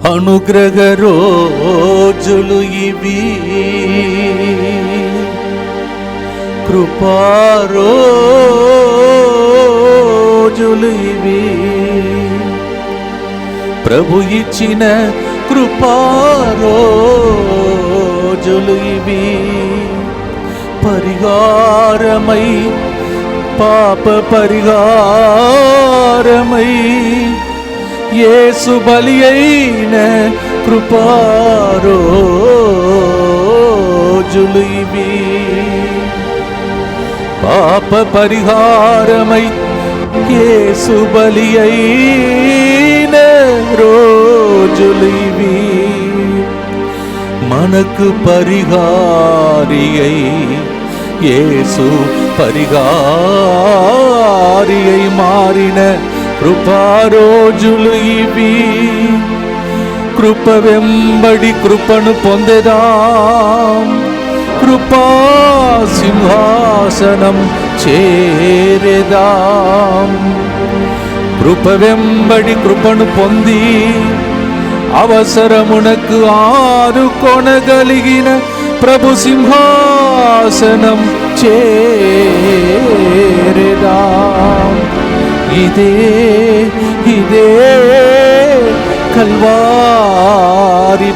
అనుగ్రహ రోజులు ఇవి, కృపా రోజులు ఇవి, ప్రభు ఇచ్చిన కృపా రోజులు ఇవి. పరిహారమై పాప పరిహారమై యేసు బలి అయిన కృపా రోజులు ఇవి. పాప పరిహారమై యేసు బలి అయిన రోజులు ఇవి. మనకు పరిహారి అయి యేసు పరిహారి అయి మారిన కృపా రోజులు ఇవి. కృప వెంబడి కృపను పొందెదాం, కృపా సింహాసనం చేరెదాం. కృప వెంబడి కృపను పొంది అవసరమునకు ఆదుకొనగలిగిన ప్రభు సింహాసనం చేరెదాం. ఇదే ఇదే కల్వారి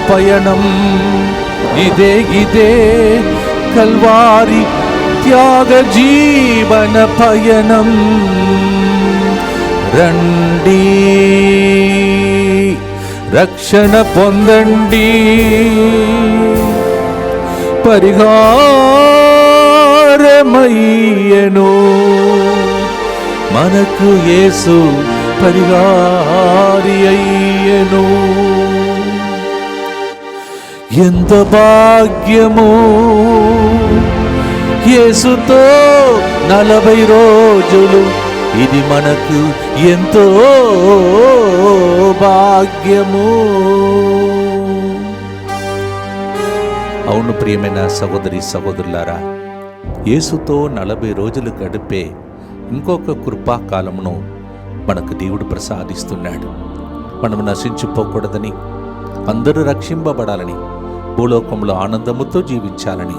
పయనం, ఇదే ఇదే కల్వారి త్యాగ జీవన పయనం. రండి రక్షణ పొందండి, పరిహారమయ్యను మనకు యేసు పరిహారి అయ్యను. ఎంత భాగ్యము యేసుతో 40 రోజులు, ఇది మనకు ఎంతో భాగ్యము. అవును ప్రియమైన సహోదరి సహోదరులారా, యేసుతో 40 రోజులు గడిపే ఇంకొక కృపాకాలమును మనకు దేవుడు ప్రసాదిస్తున్నాడు. మనము నశించిపోకూడదని, అందరూ రక్షింపబడాలని, భూలోకంలో ఆనందముతో జీవించాలని,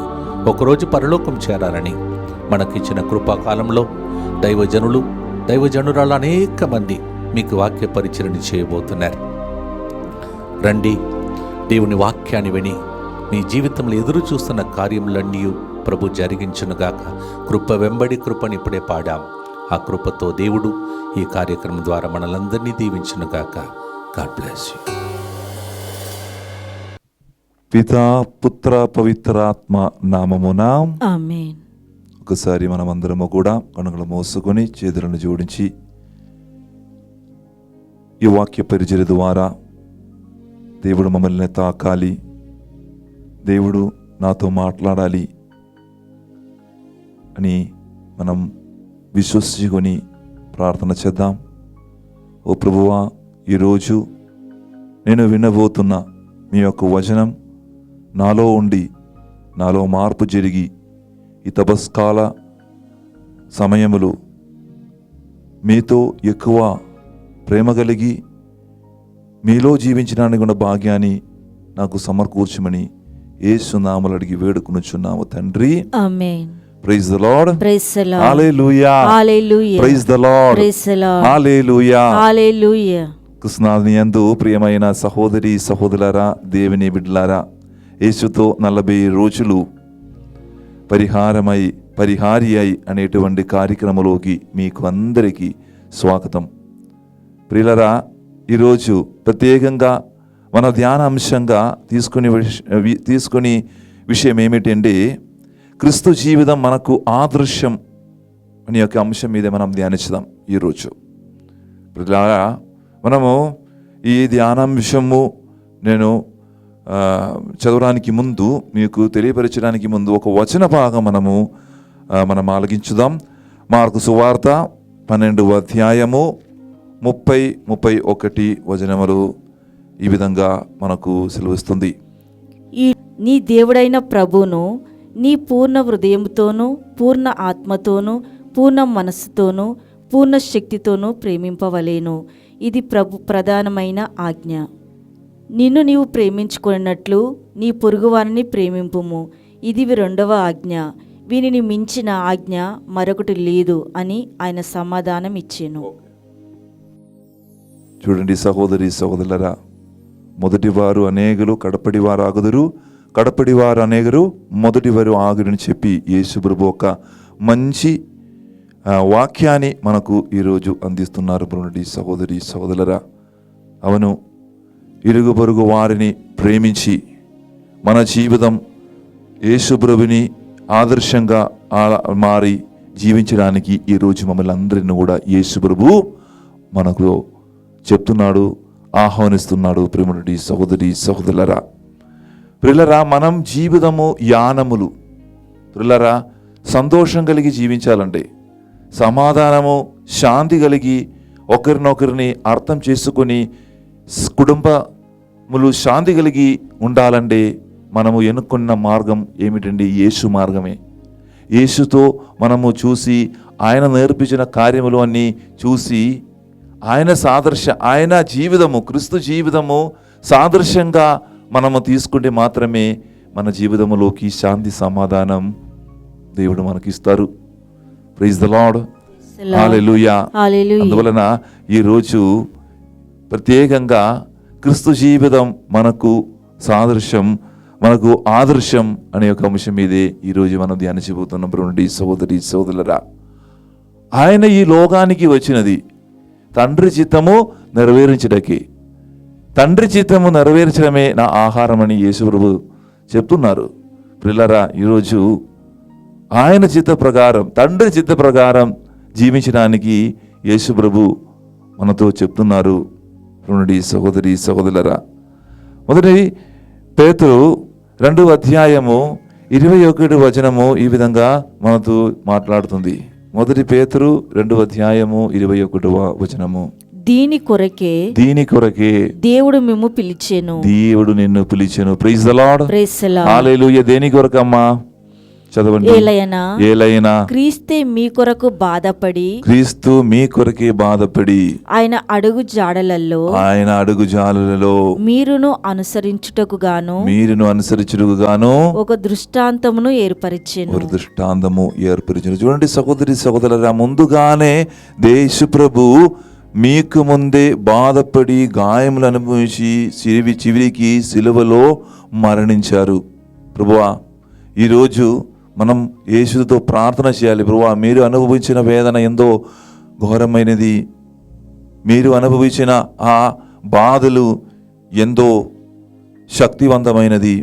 ఒకరోజు పరలోకం చేరాలని మనకిచ్చిన కృపాకాలంలో దైవజనులు దైవజనురాలు అనేక మంది మీకు వాక్య పరిచరణ చేయబోతున్నారు. రండి, దేవుని వాక్యాన్ని విని మీ జీవితంలో ఎదురు చూస్తున్న కార్యములన్నీ ప్రభు జరిగించునుగాక. కృప వెంబడి కృపని ఇప్పుడే పాడాం. ఆ కృపతో దేవుడు ఈ కార్యక్రమం ద్వారా మనలందరినీ దీవించునుగాక. God bless you. పితా పుత్ర పవిత్రాత్మ నామమున ఆమేన్. ఒకసారి మనమందరము కూడా కనుగలు మోసుకొని చేతులను జోడించి ఈ వాక్య పరిచర్య ద్వారా దేవుడు మమ్మల్ని తాకాలి, దేవుడు నాతో మాట్లాడాలి అని మనం విశ్వసించుకొని ప్రార్థన చేద్దాం. ఓ ప్రభువా, ఈరోజు నేను వినబోతున్న మీ యొక్క వచనం నాలో ఉండి నాలో మార్పు జరిగి ఈ తపస్కాల సమయములు మీతో ఎక్కువ ప్రేమ కలిగి మీలో జీవించడానికి ఉన్న భాగ్యాన్ని నాకు సమకూర్చమని యేసు నామములో అడిగి వేడుకొనుచున్నాము తండ్రి. ఆమేన్. Praise the Lord. Praise the Lord. హల్లెలూయా. హల్లెలూయా. Praise the Lord. Praise the Lord. హల్లెలూయా. హల్లెలూయా. కృష్ణాని యందు ప్రియమైన సహోదరి సహోదరులారా, దేవుని బిడ్డలారా, యేసుతో 40 రోజులు పరిహారి అయి అనేటువంటి కార్యక్రమంలోకి మీకు అందరికీ స్వాగతం. ప్రియులరా, ఈరోజు ప్రత్యేకంగా మన ధ్యాన అంశంగా తీసుకుని విషయం ఏమిటంటే క్రీస్తు జీవితం మనకు ఆదర్శం అనే యొక్క అంశం మీద మనం ధ్యానించుదాం ఈరోజు. ప్రియులరా, మనము ఈ ధ్యానాంశము నేను చదవడానికి ముందు, మీకు తెలియపరచడానికి ముందు ఒక వచన భాగం మనం ఆలకించుదాం. మార్కు సువార్త 12వ అధ్యాయము 30-31 వచనములు ఈ విధంగా మనకు సెలవిస్తుంది. నీ దేవుడైన ప్రభువును నీ పూర్ణ హృదయముతోనూ, పూర్ణ ఆత్మతోనూ, పూర్ణ మనస్సుతోనూ, పూర్ణ శక్తితోనూ ప్రేమింపవలేను. ఇది ప్రధానమైన ఆజ్ఞ. నిన్ను నీవు ప్రేమించుకున్నట్లు నీ పొరుగువారిని ప్రేమింపుము, ఇది 2వ ఆజ్ఞ, వీనిని మించిన ఆజ్ఞ మరొకటి లేదు అని ఆయన సమాధానం ఇచ్చెను. చూడండి సహోదరి సహోదరులరా, మొదటివారు అనేకులు కడపడివారు ఆగుదురు, కడపడివారు అనేకులు మొదటివారు ఆగురని చెప్పి యేసు ప్రభు ఒక మంచి వాక్యాన్ని మనకు ఈరోజు అందిస్తున్నారు. బ్రునడి సహోదరి సహోదరులరా, అవును, ఇరుగు పొరుగు వారిని ప్రేమించి మన జీవితం యేసు ప్రభుని ఆదర్శంగా మారి జీవించడానికి ఈరోజు మమ్మల్ని అందరిని కూడా యేసు ప్రభు మనకు చెప్తున్నాడు, ఆహ్వానిస్తున్నాడు. ప్రేమనుడి సహోదరి సహోదరులరా, ప్రియులరా, మనం జీవితము యానములు. ప్రియులరా, సంతోషం కలిగి జీవించాలంటే, సమాధానము శాంతి కలిగి ఒకరినొకరిని అర్థం చేసుకొని కుటుంబములు శాంతి కలిగి ఉండాలంటే మనము ఎన్నుకున్న మార్గం ఏమిటండి? యేసు మార్గమే. యేసుతో మనము చూసి ఆయన నేర్పించిన కార్యములు అన్నీ చూసి ఆయన జీవితము, క్రీస్తు జీవితము సాదృశ్యంగా మనము తీసుకుంటే మాత్రమే మన జీవితంలోకి శాంతి సమాధానం దేవుడు మనకిస్తారు. ప్రైజ్ ద లార్డ్, హల్లెలూయా. అందువలన ఈరోజు ప్రత్యేకంగా క్రీస్తు జీవితం మనకు సాదృశ్యం, మనకు ఆదర్శం అనే ఒక అంశం మీదే ఈరోజు మనం ధ్యానించబోతున్నాం. బ్రునడి సహోదరి సహోదరులరా, ఆయన ఈ లోకానికి వచ్చినది తండ్రి చిత్తము నెరవేర్చడానికి. తండ్రి చిత్తము నెరవేర్చడమే నా ఆహారం అని యేసు ప్రభు చెప్తున్నారు. ప్రియులారా, ఈరోజు ఆయన చిత్త ప్రకారం, తండ్రి చిత్త ప్రకారం జీవించడానికి యేసు ప్రభు మనతో చెప్తున్నారు. బ్రునడి సహోదరి సహోదరులరా, మొదటి పేతురు 2వ అధ్యాయము 21వ వచనము ఈ విధంగా మనతో మాట్లాడుతుంది. మొదటి పేతురు 2వ అధ్యాయము 21వ వచనము, దీని కొరకే దేవుడు మిమ్ము పిలిచెను. దేవుడు నిన్ను పిలిచెను. Praise the Lord, praise the Lord. హల్లెలూయా. దేని కొరకమ్మా? చదవండి. ఏలయనా క్రీస్తే మీ కొరకు బాధపడి, క్రీస్తు మీ కొరకే బాధపడి ఆయన అడుగు జాడలలో మీరును అనుసరించుటకు గాను ఒక దృష్టాంతమును ఏర్పరిచెను. చూడండి సహోదరి సహోదరులారా, ముందుగానే యేసు ప్రభు మీకు ముందే బాధపడి గాయములు అనుభవించి చివరికి సిలువలో మరణించారు. ప్రభువా, ఈరోజు మనం యేసుతో ప్రార్థన చేయాలి. ప్రభువా, మీరు అనుభవించిన వేదన ఎంతో ఘోరమైనది, మీరు అనుభవించిన ఆ బాధలు ఎంతో శక్తివంతమైనది.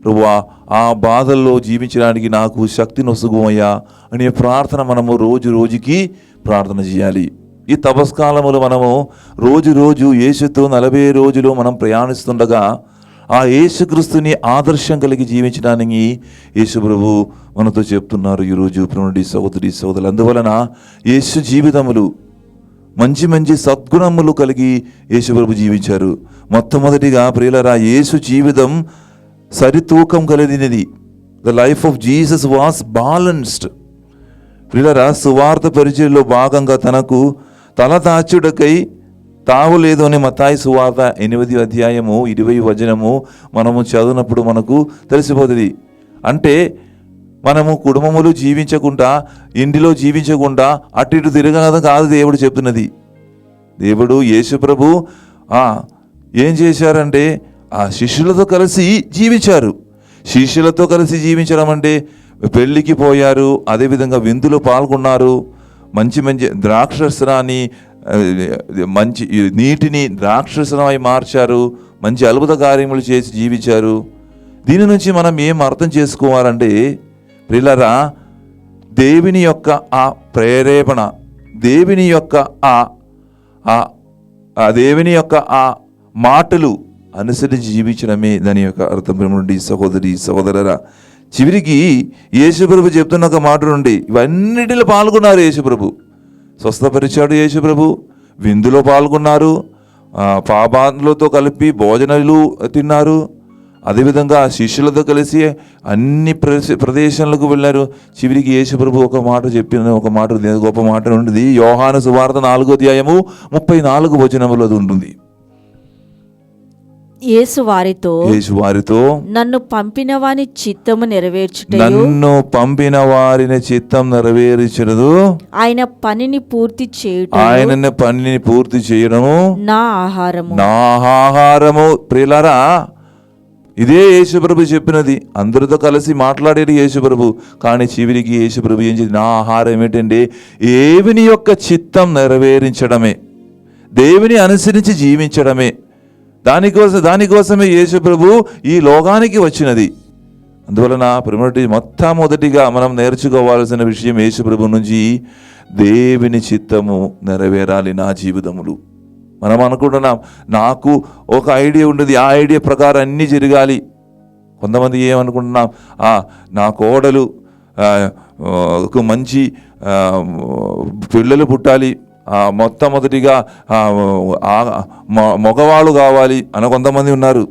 ప్రభువా, ఆ బాధల్లో జీవించడానికి నాకు శక్తిని నొసుగుమయ్యా అనే ప్రార్థన మనము రోజుకి ప్రార్థన చేయాలి. ఈ తపస్కాలములు మనము రోజు యేసుతో 40 రోజులు మనం ప్రయాణిస్తుండగా ఆ యేసుక్రీస్తుని ఆదర్శం కలిగి జీవించడానికి యేసు ప్రభు మనతో చెప్తున్నారు ఈరోజు. ప్రియమైన సహోదరి సహోదరులు, అందువలన యేసు జీవితములు మంచి సద్గుణములు కలిగి యేసు ప్రభు జీవించారు. మొట్టమొదటిగా ప్రియులారా, యేసు జీవితం సరితూకం కలిగినది. The life of Jesus was balanced. ప్రియులారా, సువార్త పరిచయంలో భాగంగా తనకు తల దాచుటకై తావులేదు అని మత్తాయి సువార్త 8వ అధ్యాయము 20వ వచనము మనము చదివినప్పుడు మనకు తెలిసిపోతుంది. అంటే మనము కుటుంబములు జీవించకుండా, ఇంటిలో జీవించకుండా అటు ఇటు తిరగడం కాదు దేవుడు చెప్తున్నది. దేవుడు యేసు ప్రభు ఏం చేశారంటే ఆ శిష్యులతో కలిసి జీవించారు. శిష్యులతో కలిసి జీవించడం అంటే పెళ్ళికి పోయారు, అదేవిధంగా విందులో పాల్గొన్నారు, మంచి ద్రాక్షరసాన్ని, మంచి నీటిని ద్రాక్షరసమై మార్చారు, మంచి అద్భుత కార్యములు చేసి జీవించారు. దీని నుంచి మనం ఏం అర్థం చేసుకోవాలంటే ప్రియులారా, దేవుని యొక్క ఆ ప్రేరేపణ, దేవుని యొక్క ఆ మాటలు అనుసరించి జీవించడమే దాని యొక్క అర్థం. నుండి సహోదరి సహోదరులారా, చివరికి యేసుప్రభు చెప్తున్న ఒక మాట నుండి ఇవన్నిటిలో పాల్గొన్నారు. యేసుప్రభు స్వస్థపరిచాడు, యేసుప్రభు విందులో పాల్గొన్నారు, పాపాలతో కలిపి భోజనాలు తిన్నారు, అదేవిధంగా శిష్యులతో కలిసి అన్ని ప్రదేశాలకు వెళ్ళారు. చివరికి యేసుప్రభు ఒక మాట చెప్పిన ఒక మాట గొప్ప మాట ఉంటుంది. యోహాను సువార్త 4వ అధ్యాయము 34వ వచనములో ఉంటుంది. యేసు వారితో నన్ను పంపిన వాని చిత్తము నెరవేర్చుటయు నన్ను పంపిన వారిని చిత్తం నెరవేర్చుటదు ఆయన పనిని పూర్తి చేయుట ఆయన పనిని పూర్తి చేయడము నా ఆహారము. ప్రియులారా, ఇదే యేసుప్రభు చెప్పినది. అందరితో కలిసి మాట్లాడేది యేసుప్రభు. కానీ చివరికి యేసుప్రభు ఏం చేసి, నా ఆహారం ఏమిటండి? దేవుని యొక్క చిత్తం నెరవేరించడమే, దేవుని అనుసరించి జీవించడమే. దానికోసమే యేసుప్రభు ఈ లోకానికి వచ్చినది. అందువలన మొట్టమొదటిగా మనం నేర్చుకోవాల్సిన విషయం యేసుప్రభు నుంచి, దేవుని చిత్తము నెరవేరాలి నా జీవితములు. మనం అనుకుంటున్నాం, నాకు ఒక ఐడియా ఉండేది, ఆ ఐడియా ప్రకారం అన్నీ జరగాలి. కొంతమంది ఏమనుకుంటున్నాం, నా కోడలు ఒక మంచి పిల్లలు పుట్టాలి, మొట్టమొదటిగా మగవాళ్ళు కావాలి అని కొంతమంది ఉన్నారు.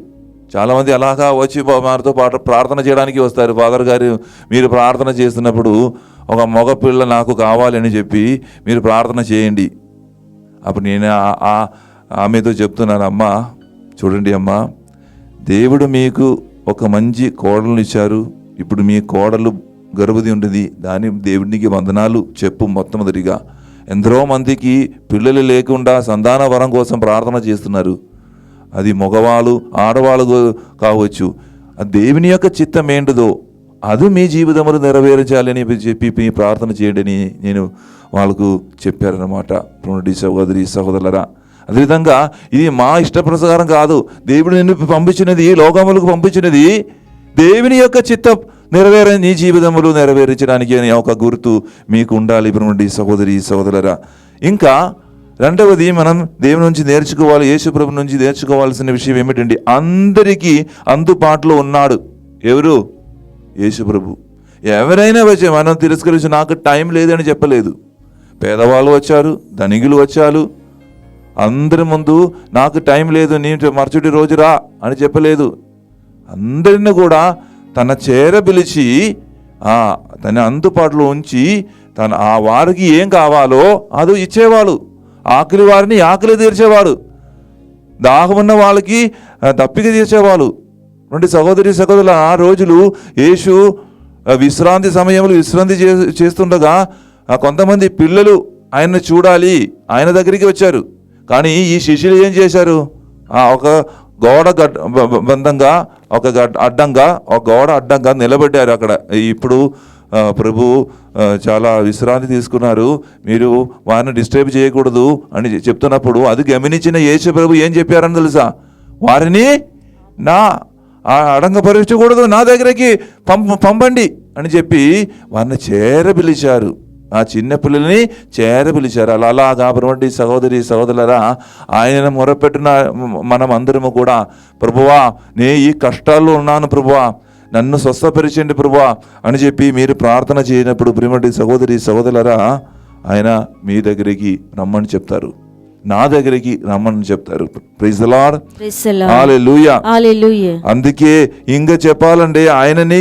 చాలామంది అలాగా వచ్చి వారితో పాటు ప్రార్థన చేయడానికి వస్తారు. ఫాదర్ గారు, మీరు ప్రార్థన చేస్తున్నప్పుడు ఒక మగ పిల్ల నాకు కావాలని చెప్పి మీరు ప్రార్థన చేయండి. అప్పుడు నేను ఆమెతో చెప్తున్నాను, అమ్మ చూడండి అమ్మ, దేవుడు మీకు ఒక మంచి కోడలు ఇచ్చారు. ఇప్పుడు మీ కోడలు గర్భవతి ఉంటుంది, దేవుడికి వందనాలు చెప్పు. మొట్టమొదటిగా ఎందరో మందికి పిల్లలు లేకుండా సంతాన వరం కోసం ప్రార్థన చేస్తున్నారు. అది మగవాళ్ళు ఆడవాళ్ళు కావచ్చు. దేవుని యొక్క చిత్తం ఏంటిదో అది మీ జీవితంలో నెరవేర్చాలని చెప్పి మీ ప్రార్థన చేయండి నేను వాళ్ళకు చెప్పారనమాట. సహోదరి సహోదరులరా, అదేవిధంగా ఇది మా ఇష్టప్రకారం కాదు, దేవుడు నిన్ను పంపించినది, లోకములకు పంపించినది దేవుని యొక్క చిత్తం నీ జీవితంలో నెరవేర్చడానికి అని ఒక గుర్తు మీకు ఉండాలి సహోదరి సహోదరులరా. ఇంకా రెండవది మనం దేవుని నుంచి నేర్చుకోవాలి, యేసుప్రభు నుంచి నేర్చుకోవాల్సిన విషయం ఏమిటండి? అందరికీ అందుబాటులో ఉన్నాడు. ఎవరు? యేసుప్రభు. ఎవరైనా వచ్చి మనం తిరస్కరించి నాకు టైం లేదని చెప్పలేదు. పేదవాళ్ళు వచ్చారు, ధనికులు వచ్చారు. అందరి ముందు నాకు టైం లేదు, నేను మరుసటి రోజు రా అని చెప్పలేదు. అందరిని కూడా తన చేర పిలిచి తన అందుబాటులో ఉంచి ఆ వారికి ఏం కావాలో అది ఇచ్చేవాడు. ఆకలి వారిని ఆకలి తీర్చేవాడు, దాహమున్న వాళ్ళకి దప్పిక తీర్చేవాడు. సహోదరి సహోదరుల, ఆ రోజులు యేసు విశ్రాంతి సమయంలో విశ్రాంతి చేస్తుండగా కొంతమంది పిల్లలు ఆయన్ని చూడాలి ఆయన దగ్గరికి వచ్చారు. కానీ ఈ శిష్యులు ఏం చేశారు? ఒక గోడ బంధంగా ఒక గోడ అడ్డంగా నిలబడ్డారు అక్కడ. ఇప్పుడు ప్రభు చాలా విశ్రాంతి తీసుకున్నారు, మీరు వారిని డిస్టర్బ్ చేయకూడదు అని చెప్తున్నప్పుడు అది గమనించిన యేసు ప్రభు ఏం చెప్పారని తెలుసా? వారిని నా అడంగపరచకూడదు, నా దగ్గరికి పంపండి అని చెప్పి వారిని చేరపిలిచారు. ఆ చిన్న పిల్లల్ని చేరపిలిచారు. అలాగా సహోదరి సహోదరులరా, ఆయన మొరపెట్టిన మనం అందరము కూడా, ప్రభువా నే ఈ కష్టాల్లో ఉన్నాను ప్రభువా, నన్ను స్వస్థపరిచండి ప్రభువా అని చెప్పి మీరు ప్రార్థన చేయనప్పుడు సహోదరి సహోదరులరా, ఆయన మీ దగ్గరికి రమ్మని చెప్తారు, నా దగ్గరికి రమ్మని చెప్తారు. ప్రైజ్ ది లార్డ్, హల్లెలూయా. అందుకే ఇంకా చెప్పాలంటే ఆయనని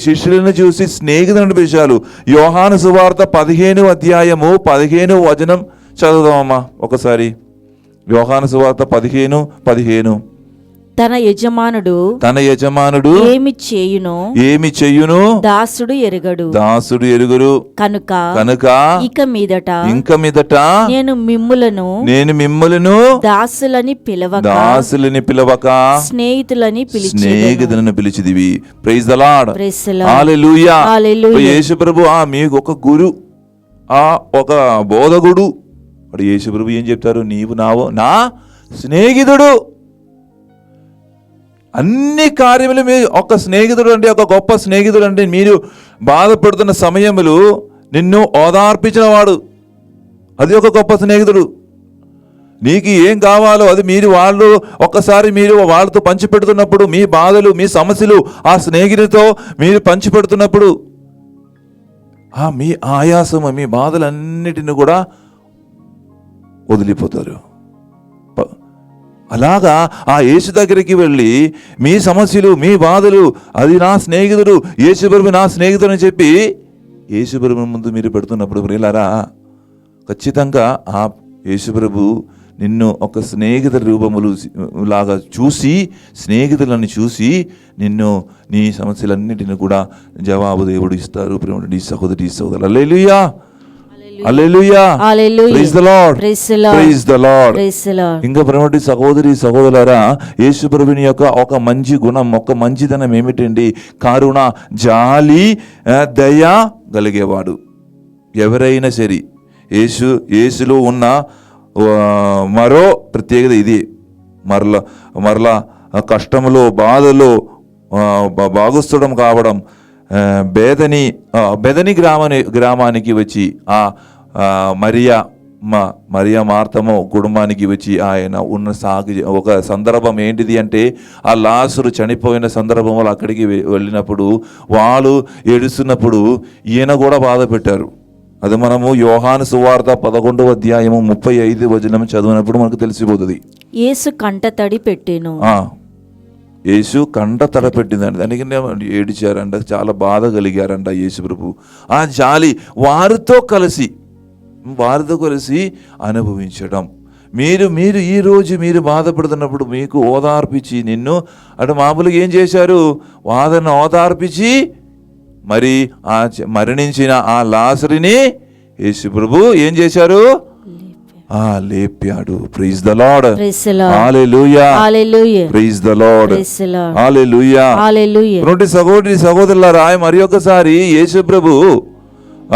శిష్యులను చూసి స్నేహితులను పిలిచారు. యోహాను సువార్త 15వ అధ్యాయము 15వ వచనం చదువుదామమ్మా ఒకసారి. యోహాను సువార్త 15:15. తన యజమానుడు ఏమి చేయును దాసుడు ఎరుగడు కనుక ఇక మీదట నేను మిమ్ములను దాసులని పిలవక స్నేహితులని పిలిచిదివి. ప్రైజ్ ది లార్డ్, హల్లెలూయా. యేసు ప్రభు మీకు ఒక గురు, ఒక బోధకుడు. యేసు ప్రభు ఏం చెప్తారు? నీవు నా స్నేహితుడు. అన్ని కార్యములు మీ ఒక స్నేహితుడు అంటే, ఒక గొప్ప స్నేహితుడు అంటే, మీరు బాధపడుతున్న సమయములు నిన్ను ఓదార్పించిన వాడు, అది ఒక గొప్ప స్నేహితుడు. నీకు ఏం కావాలో అది వాళ్ళు ఒక్కసారి మీరు వాళ్ళతో పంచిపెడుతున్నప్పుడు, మీ బాధలు మీ సమస్యలు ఆ స్నేహితుడితో మీరు పంచిపెడుతున్నప్పుడు మీ ఆయాసము మీ బాధలన్నిటిని కూడా వదిలిపోతారు. అలాగా ఆ యేసు దగ్గరికి వెళ్ళి మీ సమస్యలు మీ బాధలు అది నా స్నేహితుడు యేసుప్రభు నా స్నేహితుడు అని చెప్పి యేసుప్రభు ముందు మీరు పెడుతున్నప్పుడు ప్రియులారా, ఖచ్చితంగా ఆ యేసుప్రభు నిన్ను ఒక స్నేహితుల రూపములు లాగా చూసి, స్నేహితులను చూసి నిన్ను నీ సమస్యలన్నిటిని కూడా జవాబు దేవుడు ఇస్తారు. ప్రేమ సహోదరి సహోదరు, హల్లెలూయా హల్లెలూయా, praise the Lord, praise the Lord. ఇంకా ప్రేమటి సహోదరి సహోదరులారా, యేసు ప్రభుని యొక్క ఒక మంచి గుణం, ఒక మంచిదనం ఏమిటండి? కరుణ, జాలి, దయ కలిగేవాడు. ఎవరైనా సరే యేసులో ఉన్న మరో ప్రత్యేకత ఇది. మరలా కష్టములో, బాధలో భాగస్థుడం కావడం. బెదనీ గ్రామానికి వచ్చి మరియా మార్తము కుటుంబానికి వచ్చి ఆయన ఉన్న ఒక సందర్భం ఏంటిది అంటే, ఆ లాజరు చనిపోయిన సందర్భంలో అక్కడికి వెళ్ళినప్పుడు వాళ్ళు ఏడుస్తున్నప్పుడు ఈయన కూడా బాధ పెట్టారు. అది మనము యోహాను సువార్త 11వ అధ్యాయము 35వ వచనం చదివినప్పుడు మనకు తెలిసిపోతుంది. యేసు కంట తడి పెట్టెను. యేసు కంట తడపెట్టిందండి. దానికి ఏడిచారంట, చాలా బాధ కలిగారంట యేసు ప్రభు. ఆ జాలి వారితో కలిసి అనుభవించడం. మీరు ఈరోజు మీరు బాధపడుతున్నప్పుడు మీకు ఓదార్పించి, నిన్ను అటు మామూలుగా ఏం చేశారు? వాదన ఓదార్పించి మరి ఆ మరణించిన ఆ లాజరుని యేసు ప్రభు ఏం చేశారు? లేపాడు. ప్రైజ్ ద లార్డ్, హల్లెలూయా, ప్రైజ్ ద లార్డ్, హల్లెలూయా. సహోదరి సహోదరులారా, మరి ఒకసారి యేసు ప్రభు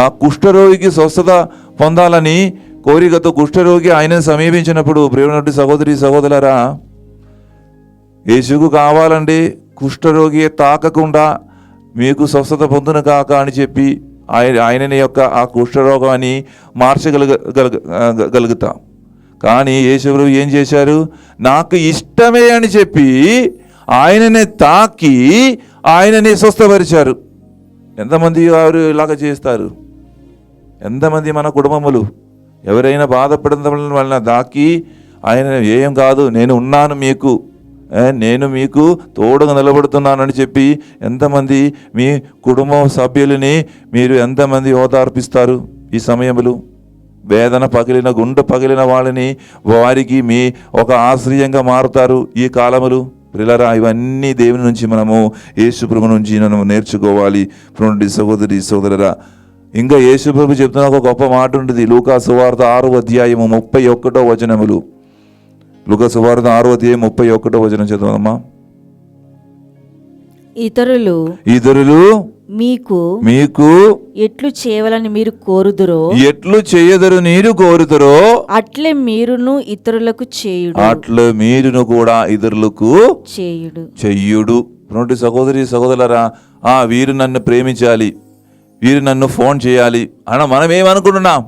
ఆ కుష్ఠరోగికి స్వస్థత పొందాలని కోరికతో కుష్ఠరోగి ఆయనను సమీపించినప్పుడు, ప్రేమటి సహోదరి సహోదరులారా, యేసుకు కావాలండి కుష్ఠరోగి తాకకుండా మీకు స్వస్థత పొందును కాక అని చెప్పి ఆయనని యొక్క ఆ కుష్ఠరోగాన్ని మార్చగలుగుతాం. కానీ యేసు ప్రభు ఏం చేశారు? నాకు ఇష్టమే అని చెప్పి ఆయననే తాకి ఆయనని స్వస్థపరిచారు. ఎంతమంది వారు ఇలాగ చేస్తారు? ఎంతమంది మన కుటుంబములు ఎవరైనా బాధపడడం వలన దాకి ఆయన ఏం కాదు, నేను ఉన్నాను, నేను మీకు తోడుగా నిలబడుతున్నానని చెప్పి ఎంతమంది మీ కుటుంబ సభ్యులని మీరు ఎంతమంది ఓదార్పిస్తారు? ఈ సమయములు వేదన పగిలిన, గుండె పగిలిన వాళ్ళని వారికి మీ ఒక ఆశ్రయంగా మారుతారు ఈ కాలములు. ప్రియులారా, ఇవన్నీ దేవుని నుంచి మనము, యేసు ప్రభు నుంచి మనము నేర్చుకోవాలి. సహోదరి సహోదరులారా, ఇంకా యేసు ప్రభు చెప్తున్న ఒక గొప్ప మాట ఉంటుంది. లూకా సువార్త 6వ అధ్యాయము 31వ వచనములు. లూకా సువార్త 6వ అధ్యాయం 31వ వచనం చదవమ్మా. ఇతరులు మీకు ఎట్లు చేయవాలని మీరు కోరుదురో, ఎట్లు చేయదరు నీరు కోరుదురో, అట్లే మీరును ఇతరులకు చేయుడు, అట్లా మీరును కూడా ఇతరులకు చెయ్యుడు. సహోదరి సహోదరులారా, వీరు నన్ను ప్రేమించాలి, వీరు నన్ను ఫోన్ చేయాలి అన్న మనం ఏమనుకుంటున్నాం?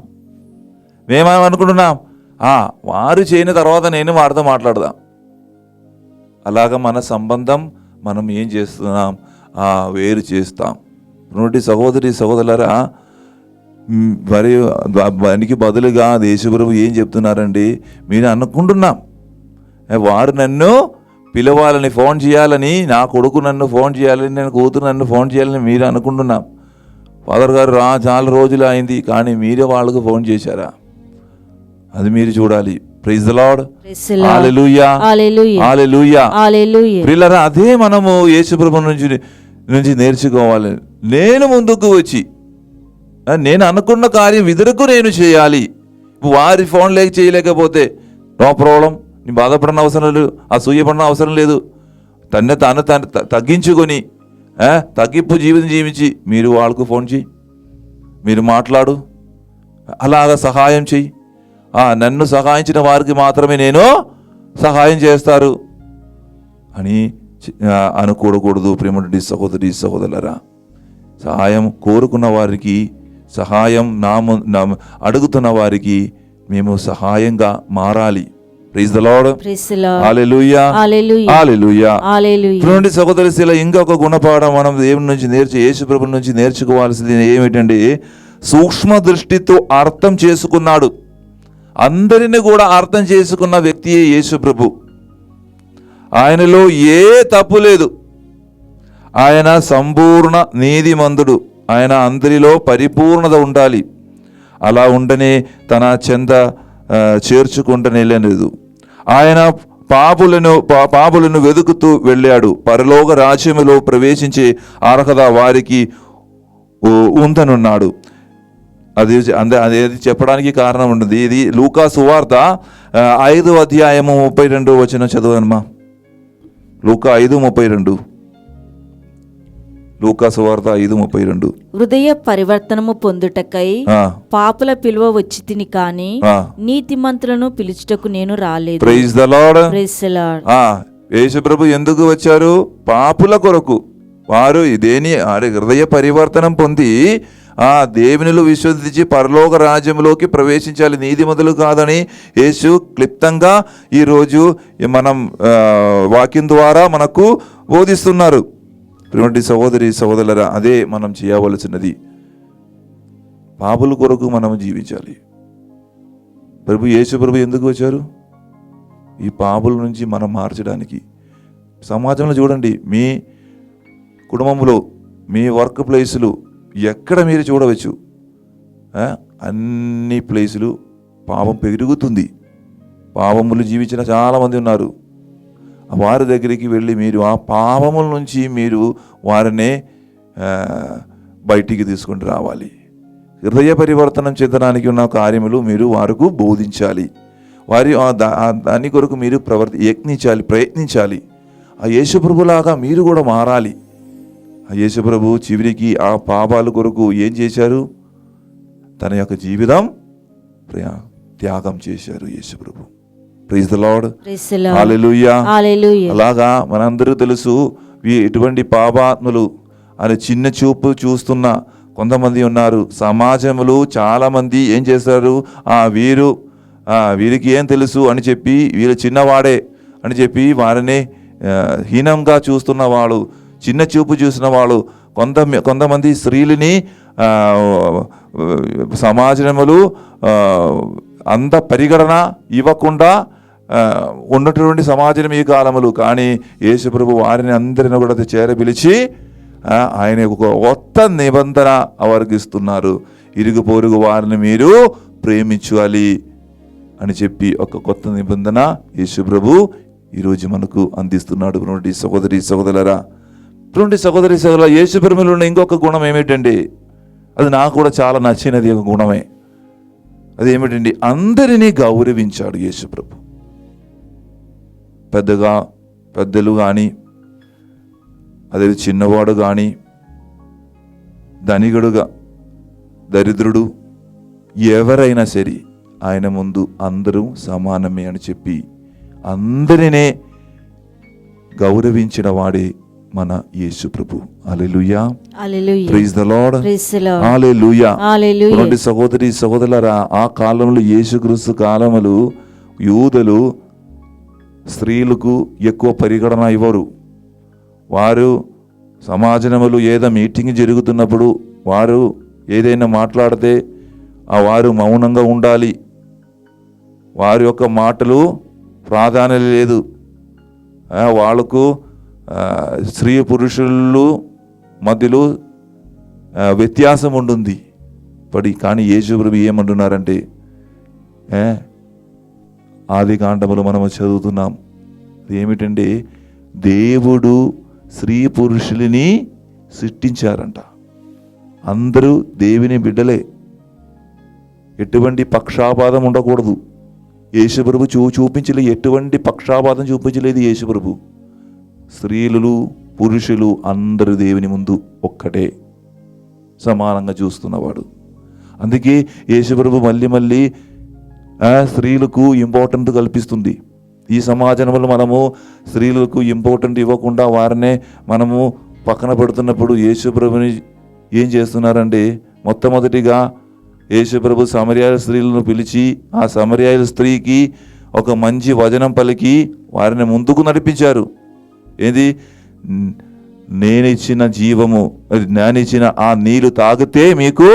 వారు చేయని తర్వాత నేను వారితో మాట్లాడదాం. అలాగ మన సంబంధం మనం ఏం చేస్తున్నాం? వేరు చేస్తాం. సహోదరి సహోదరులారా, దానికి బదులుగా యేసు ప్రభు ఏం చెప్తున్నారండి? మీరు అనుకుంటున్నాం వారు నన్ను పిలవాలని, ఫోన్ చేయాలని, నా కొడుకు నన్ను ఫోన్ చేయాలని, నేను కూతురు నన్ను ఫోన్ చేయాలని మీరు అనుకుంటున్నాం. ఫాదర్ గారు చాలా రోజులు అయింది, కానీ మీరే వాళ్ళకు ఫోన్ చేశారా? అది మీరు చూడాలి. ప్రైజ్ ది లార్డ్, హల్లెలూయా, హల్లెలూయా. ప్రియులారా, అదే మనము యేసు ప్రభు నుంచి నేర్చుకోవాలి. నేను ముందుకు వచ్చి నేను అనుకున్న కార్యం ఇతరులకు నేను చేయాలి. వారి ఫోన్ చేయలేకపోతే నో ప్రాబ్లం, నీ బాధపడిన అవసరం లేదు, అసూయపడిన అవసరం లేదు. తాను తగ్గించుకొని తగ్గింపు జీవితం జీవించి మీరు వాళ్ళకు ఫోన్ చేయి, మీరు మాట్లాడు, అలాగా సహాయం చెయ్యి. నన్ను సహాయించిన వారికి మాత్రమే నేను సహాయం చేస్తారు అని అనుకోకూడదు. ప్రేమటి సహోదరి సహోదరులారా, సహాయం కోరుకున్న వారికి, సహాయం అడుగుతున్న వారికి మేము సహాయంగా మారాలి. ప్రైజ్ ది లార్డ్, హల్లెలూయా, హల్లెలూయా. సహోదరి, ఇంకొక గుణపాఠం మనం దేవుని నుంచి యేసు ప్రభు నుంచి నేర్చుకోవాల్సింది ఏమిటంటే, సూక్ష్మ దృష్టితో అర్థం చేసుకున్నాడు. అందరిని కూడా అర్థం చేసుకున్న వ్యక్తియే యేసు ప్రభు. ఆయనలో ఏ తప్పు లేదు. ఆయన సంపూర్ణ నీతిమంతుడు. ఆయన అందరిలో పరిపూర్ణత ఉండాలి. అలా ఉండనే తన చెంత చేర్చుకుంటనేలేదు. ఆయన పాపులను వెతుకుతూ వెళ్ళాడు. పరలోక రాజ్యములో ప్రవేశించే అర్హత వారికి ఉందనున్నాడు. అదేది చెప్పడానికి కారణం ఉంటుంది. ఇది లూకా సువార్త 5వ అధ్యాయము 32 వచనం చదవనమ్మా. లూకా 5:32. లూకా సువార్త 5:32. హృదయ పరివర్తనము పొందుటకై పాపుల పిలువ వచ్చి తిని కాని నీతిమంతులను పిలుచుటకు నేను రాలేదు. Praise the Lord. Praise the Lord. Yesu ప్రభు ఎందుకు వచ్చారు? పాపుల కొరకు. వారు హృదయ పరివర్తనం పొంది దేవునిలో విశ్వసించి పరలోక రాజ్యంలోకి ప్రవేశించాలి, నీతిమంతులు కాదని యేసు క్లుప్తంగా ఈరోజు మనం వాక్యం ద్వారా మనకు బోధిస్తున్నారు. సహోదరి సహోదరులారా, అదే మనం చేయవలసినది. పాపుల కొరకు మనం జీవించాలి. యేసు ప్రభు ఎందుకు వచ్చారు? ఈ పాపుల నుంచి మనం మార్చడానికి. సమాజంలో చూడండి, మీ కుటుంబంలో, మీ వర్క్ ప్లేసులు, ఎక్కడ మీరు చూడవచ్చు, అన్ని ప్లేసులు పాపం పెరుగుతుంది. పాపములు జీవించిన చాలామంది ఉన్నారు. వారి దగ్గరికి వెళ్ళి మీరు ఆ పాపముల నుంచి మీరు వారిని బయటికి తీసుకుని రావాలి. హృదయ పరివర్తనం చెందడానికి ఉన్న కార్యములు మీరు వారికి బోధించాలి. దాని కొరకు మీరు ప్రయత్నించాలి. ఆ యేసుప్రభులాగా మీరు కూడా మారాలి. ఆ యేసుప్రభు చివరికి ఆ పాపాల కొరకు ఏం చేశారు? తన యొక్క జీవితం త్యాగం చేశారు యేసుప్రభు. Praise the Lord. హల్లెలూయా. అలాగా మనందరూ తెలుసు, ఎటువంటి పాపాత్ములు అని చిన్న చూపు చూస్తున్న కొంతమంది ఉన్నారు. సమాజంలో చాలామంది ఏం చేస్తారు? వీరికి ఏం తెలుసు అని చెప్పి, వీరు చిన్నవాడే అని చెప్పి వారిని హీనంగా చూస్తున్న వాళ్ళు, చిన్న చూపు చూసిన వాళ్ళు, కొంతమంది స్త్రీలని సమాజములు అంత పరిగణన ఇవ్వకుండా ఉన్నటువంటి సమాజం ఈ కాలములు. కానీ యేసుప్రభు వారిని అందరిని కూడా చేరపిలిచి ఆయన ఒక కొత్త నిబంధన అవర్గిస్తున్నారు. ఇరుగు పొరుగు వారిని మీరు ప్రేమించాలి అని చెప్పి ఒక కొత్త నిబంధన యేసుప్రభు ఈరోజు మనకు అందిస్తున్నాడు. సహోదరి సహోదరులారా, సహోదరి సహోదరుల, యేసుప్రభులో ఉన్న ఇంకొక గుణం ఏమిటండి? అది నాకు కూడా చాలా నచ్చినది ఒక గుణమే. అది ఏమిటండి? అందరినీ గౌరవించాడు యేసుప్రభు. పెద్దలు కానీ, అదే చిన్నవాడు కానీ, ధనికుడుగా దరిద్రుడు, ఎవరైనా సరే ఆయన ముందు అందరూ సమానమే అని చెప్పి అందరినే గౌరవించిన వాడే మన యేసు ప్రభు. హల్లెలూయా. Praise the Lord. హల్లెలూయా. సహోదరి సహోదరులారా, ఆ కాలంలో యేసుక్రీస్తు కాలములు యూదులు స్త్రీలకు ఎక్కువ పరిగణన ఇవ్వరు. వారు సమాజంలో ఏదో మీటింగ్ జరుగుతున్నప్పుడు వారు ఏదైనా మాట్లాడితే వారు మౌనంగా ఉండాలి. వారి యొక్క మాటలు ప్రాధాన్యత లేదు. వాళ్ళకు స్త్రీ పురుషులు మధ్యలో వ్యత్యాసం ఉంటుంది. కానీ యేసు ప్రభు ఏమంటున్నారంటే, ఆది కాండములో మనము చదువుతున్నాం, ఏమిటంటే దేవుడు స్త్రీ పురుషులని సృష్టించారంట. అందరూ దేవుని బిడ్డలే. ఎటువంటి పక్షపాతం ఉండకూడదు. యేసుప్రభు చూపించలేదు, ఎటువంటి పక్షపాతం చూపించలేదు యేసుప్రభు. స్త్రీలు పురుషులు అందరూ దేవుని ముందు ఒక్కటే సమానంగా చూస్తున్నవాడు. అందుకే యేసుప్రభు మళ్ళీ స్త్రీలకు ఇంపార్టెంట్ కల్పిస్తుంది. ఈ సమాజంలో మనము స్త్రీలకు ఇంపార్టెంట్ ఇవ్వకుండా వారినే మనము పక్కన పెడుతున్నప్పుడు యేసుప్రభుని ఏం చేస్తున్నారంటే, మొట్టమొదటిగా యేసుప్రభు సమరయాల స్త్రీలను పిలిచి ఆ సమరయాల స్త్రీకి ఒక మంచి వచనం పలికి వారిని ముందుకు నడిపించారు. ఏది? నేనిచ్చిన జీవము, నేనిచ్చిన ఆ నీరు తాగితే మీకు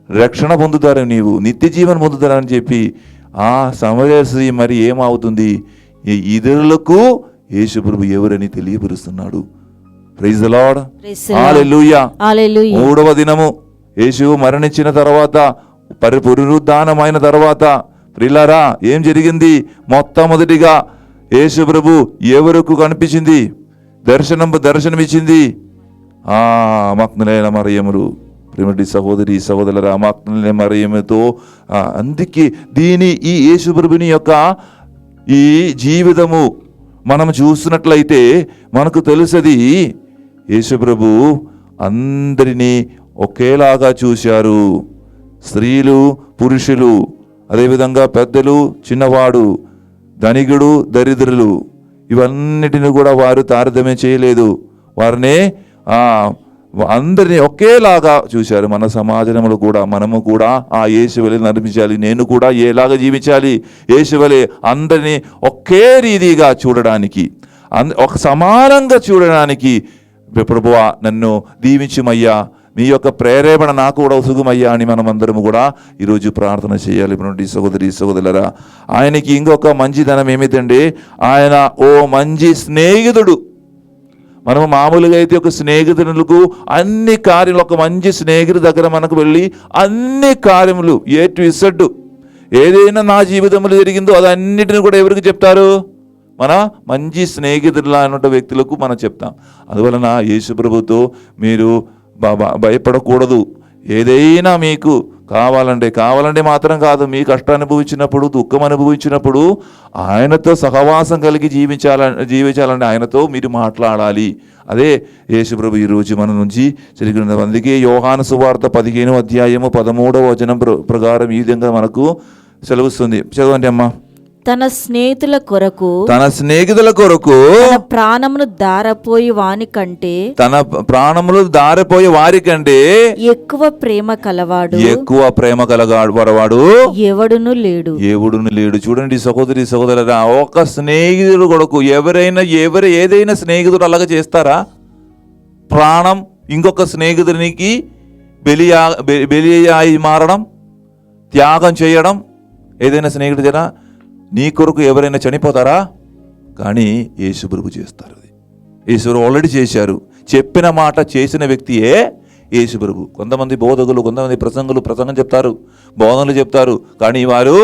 రక్షణ పొందుతారని, నీవు నిత్య జీవనం పొందుతారని చెప్పి ఆ సమరయ స్త్రీ మరి ఏమవుతుంది? ఇతరులకు యేసుప్రభు ఎవరని తెలియపరుస్తున్నాడు. Praise the Lord. హల్లెలూయా. మూడవ దినము యేసు మరణించిన తర్వాత, పునరుద్ధానమైన తర్వాత ప్రియులారా, ఏం జరిగింది? మొట్టమొదటిగా యేసు ప్రభు ఎవరికి కనిపించింది? దర్శనమిచ్చింది మగ్దలేనే మరియములు. ప్రియమైన సహోదరి సహోదరులారా, మగ్దలేనే మరియముతో అందుకే ఈ యేసు ప్రభుని యొక్క ఈ జీవితము మనం చూస్తున్నట్లయితే మనకు తెలుసది, యేసు ప్రభు అందరినీ ఒకేలాగా చూశారు. స్త్రీలు, పురుషులు, అదేవిధంగా పెద్దలు, చిన్నవాడు, ధనికుడు, దరిద్రులు, ఇవన్నిటిని కూడా వారు తారతమ్యం చేయలేదు. వారిని అందరినీ ఒకేలాగా చూశారు. మన సమాజంలో కూడా మనము కూడా ఆ యేసు వలె నడిపించాలి. నేను కూడా ఏలాగా జీవించాలి? యేసు వలె అందరినీ ఒకే రీతిగా చూడడానికి, ఒక సమానంగా చూడడానికి ప్రభువా నన్ను దీవించుమయ్యా, మీ యొక్క ప్రేరేపణ నాకు కూడా ఉసుగుమయ్యా అని మనం అందరం కూడా ఈరోజు ప్రార్థన చేయాలి. సహోదరి సహోదరులారా, ఆయనకి ఇంకొక మంచిదనం ఏమిటంటే ఆయన ఓ మంచి స్నేహితుడు. మనము మామూలుగా అయితే ఒక స్నేహితులకు అన్ని కార్యములు, ఒక మంచి స్నేహితుడి దగ్గర మనకు వెళ్ళి అన్ని కార్యములు A to Z ఏదైనా నా జీవితంలో జరిగిందో అదన్నిటిని కూడా ఎవరికి చెప్తారు? మన మంచి స్నేహితులు అన్న వ్యక్తులకు మనం చెప్తాం. అందువలన యేసు ప్రభుతో మీరు భయపడకూడదు. ఏదైనా మీకు కావాలంటే మాత్రం కాదు, మీ కష్టం అనుభవించినప్పుడు, దుఃఖం అనుభవించినప్పుడు ఆయనతో సహవాసం కలిగి జీవించాలంటే ఆయనతో మీరు మాట్లాడాలి. అదే యేసు ప్రభు ఈరోజు మన నుంచి జరిగినది. అందుకే యోహాను సువార్త 15వ అధ్యాయము 13వ వచనం ప్రకారం ఈ విధంగా మనకు సెలవుస్తుంది. చదవండి అమ్మా. తన స్నేహితుల కొరకు తన ప్రాణమును దారపోయి వారి కంటే ఎక్కువ ప్రేమ కలవాడు ఎవడును లేడు. చూడండి సహోదరి సహోదరులారా, ఒక స్నేహితుడు కొరకు ఏదైనా స్నేహితుడు అలాగ చేస్తారా? ప్రాణం ఇంకొక స్నేహితునికి బలి మారడం, త్యాగం చేయడం ఏదైనా స్నేహితుడు జరా నీ కొరకు ఎవరైనా చనిపోతారా? కానీ యేసు ప్రభు చేస్తారు. అది యేసు ప్రభు ఆల్రెడీ చేశారు. చెప్పిన మాట చేసిన వ్యక్తియే యేసు ప్రభు. కొంతమంది బోధకులు, కొంతమంది ప్రసంగం చెప్తారు, బోధనలు చెప్తారు, కానీ వారు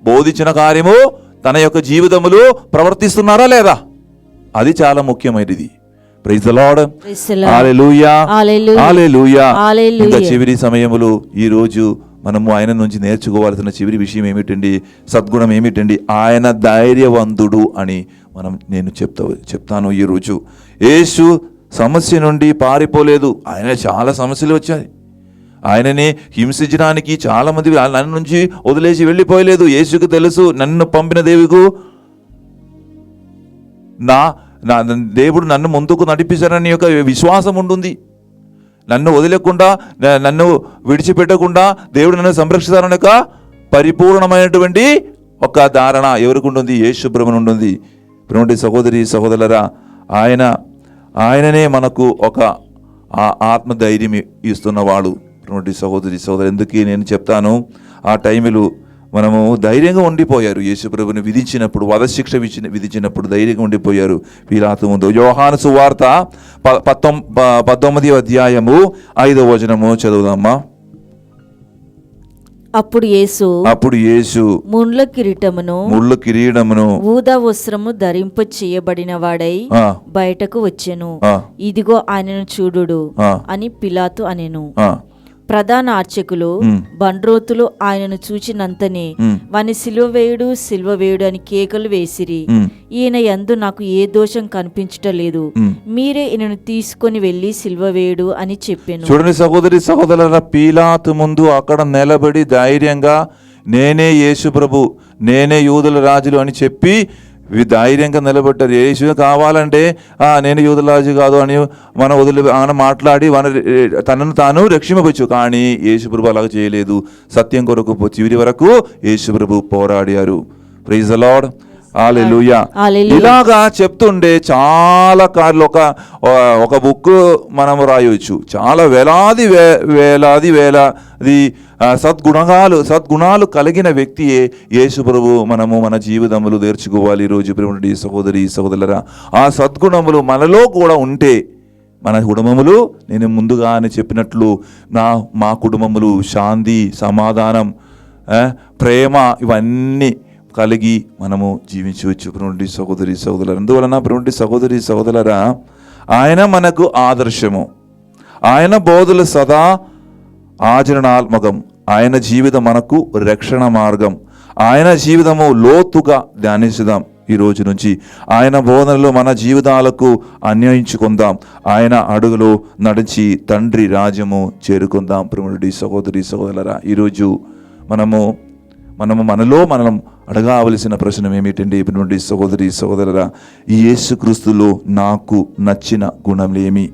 బోధించిన కార్యము తన యొక్క జీవితములో ప్రవర్తిస్తున్నారా లేదా? అది చాలా ముఖ్యమైనది. Praise the Lord. హల్లెలూయా, హల్లెలూయా. ఇంకా చివరి సమయములో ఈ రోజు మనము ఆయన నుంచి నేర్చుకోవాల్సిన చివరి విషయం ఏమిటండి? సద్గుణం ఏమిటండి? ఆయన ధైర్యవంతుడు అని నేను చెప్తాను. ఈరోజు యేసు సమస్య నుండి పారిపోలేదు. ఆయన చాలా సమస్యలు వచ్చాయి. ఆయనని హింసించడానికి చాలా మంది నన్ను నుంచి వదిలేసి వెళ్ళిపోయలేదు. యేసుకు తెలుసు నన్ను పంపిన దేవుడు దేవుడు నన్ను ముందుకు నడిపిస్తారని యొక్క విశ్వాసం ఉంటుంది. నన్ను వదిలేకుండా, నన్ను విడిచిపెట్టకుండా దేవుడు నన్ను సంరక్షిస్తారని ఒక పరిపూర్ణమైనటువంటి ఒక ధారణ ఎవరికి ఉంటుంది? యేసు ప్రభువుకు ఉంటుంది. ప్రియమైన సహోదరి సహోదరులారా, ఆయననే మనకు ఒక ఆత్మధైర్యం ఇస్తున్నవాడు. ప్రియమైన సహోదరి సహోదరు, ఎందుకు నేను చెప్తాను, ఆ టైంలో మనము ధైర్యంగా ఉండిపోయారు. యేసు ప్రభువుని విధించినప్పుడు, వధశిక్ష విధించినప్పుడు ధైర్యంగా ఉండిపోయారు పిలాతు ముందు. యోహాను సువార్త 19వ అధ్యాయము 5వ వచనము చదువుదామా. అప్పుడు యేసు ముళ్ళ కిరీటమును ఊదా వస్త్రము ధరింప చేయబడిన వాడై బయటకు వచ్చెను. ఇదిగో ఆయనను చూడుడు అని పిలాతు అనెను. ప్రధాన అర్చకులు, బండ్రోతులు ఆయనను చూచినంతనే వాని సిలువ వేయుడు అని కేకలు వేసిరి. ఈయన యందు నాకు ఏ దోషం కనిపించటలేదు, మీరే ఈయనను తీసుకొని వెళ్లి సిలువ వేయుడు అని చెప్పాను. చూడండి సహోదరి సహోదరుల, పిలాతు ముందు అక్కడ నిలబడి ధైర్యంగా నేనే యేసు ప్రభు, నేనే యూదుల రాజులు అని చెప్పి ధైర్యంగా నిలబెట్టారు. యేసు కావాలంటే నేను యూదుల రాజు కాదు అని మాట్లాడి తనను తాను రక్షింపవచ్చు. కానీ యేసు ప్రభు అలాగ చేయలేదు. సత్యం కొరకు చివరి వరకు యేసు ప్రభు పోరాడారు. Praise the Lord. హల్లెలూయా. ఇలాగా చెప్తుండే చాలా కార్లు ఒక బుక్ మనం రాయవచ్చు. చాలా వేలాది సద్గుణాలు కలిగిన వ్యక్తియే యేసు ప్రభు మనము మన జీవితములు నేర్చుకోవాలి. ఈరోజు ప్రియమైన సహోదరి సహోదరులారా, ఆ సద్గుణములు మనలో కూడా ఉంటే మన కుటుంబములు, నేను ముందుగానే చెప్పినట్లు మా కుటుంబములు శాంతి, సమాధానం, ప్రేమ ఇవన్నీ కలిగి మనము జీవించవచ్చు. ప్రియుడి సహోదరి సహోదరులారా, అందువలన ప్రియుడి సహోదరి సహోదరులారా, ఆయన మనకు ఆదర్శము, ఆయన బోధలు సదా ఆచరణాత్మకం, ఆయన జీవితం మనకు రక్షణ మార్గం. ఆయన జీవితము లోతుగా ధ్యానించుదాం. ఈ రోజు నుంచి ఆయన బోధనలు మన జీవితాలకు అన్వయించుకుందాం. ఆయన అడుగులో నడిచి తండ్రి రాజ్యము చేరుకుందాం. ప్రియుడి సహోదరి సహోదరులారా, ఈరోజు మనలో మనం అడగవలసిన ప్రశ్న ఏమిటండి? ప్రియుడి సహోదరి సహోదరులారా, ఈ యేసుక్రీస్తులో నాకు నచ్చిన గుణములేమి?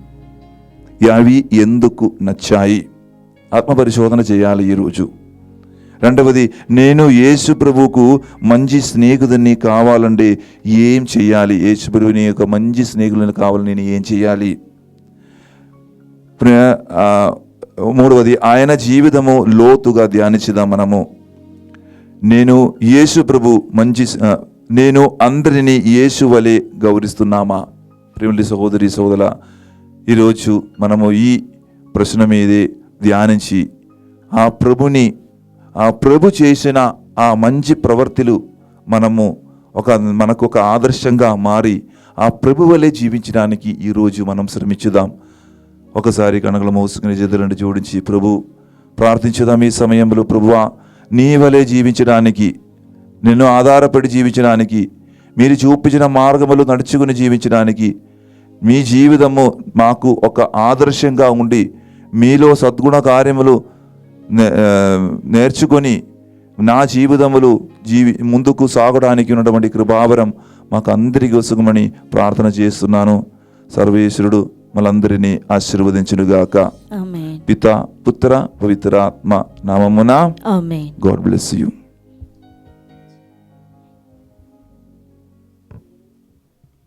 అవి ఎందుకు నచ్చాయి? ఆత్మపరిశోధన చేయాలి ఈరోజు. రెండవది, నేను యేసు ప్రభువుకు మంచి స్నేహితుడిని కావాలంటే ఏం చేయాలి? యేసు ప్రభువుని యొక్క మంచి స్నేహితుడిని కావాలని నేను ఏం చేయాలి? మూడవది, ఆయన జీవితము లోతుగా ధ్యానించుదాం మనము. నేను అందరినీ యేసు వలె గౌరవిస్తున్నామా? ప్రియుడి సహోదరి సహోదరుల, ఈరోజు మనము ఈ ప్రశ్న మీదే ధ్యానించి ఆ ప్రభు చేసిన ఆ మంచి ప్రవర్తులు మనకు ఒక ఆదర్శంగా మారి ఆ ప్రభు వలె జీవించడానికి ఈరోజు మనం శ్రమించుదాం. ఒకసారి కనుగలు మోసుకుని చేతులను జోడించి ప్రార్థించుదాం. ఈ సమయంలో, ప్రభువా, నీ వలె జీవించడానికి, నిన్ను ఆధారపడి జీవించడానికి, మీరు చూపించిన మార్గములు నడుచుకుని జీవించడానికి, మీ జీవితము మాకు ఒక ఆదర్శంగా ఉండి మీలో సద్గుణ కార్యములు నేర్చుకొని నా జీవితములు ముందుకు సాగడానికి ఉన్నటువంటి కృపావరం మాకు అందరికీ వసుగుమని ప్రార్థన చేస్తున్నాను. సర్వేశ్వరుడు మనందరినీ ఆశీర్వదించునుగాక. ఆమేన్. పితా, పుత్ర, పవిత్ర ఆత్మ నామమున. ఆమేన్. God bless you.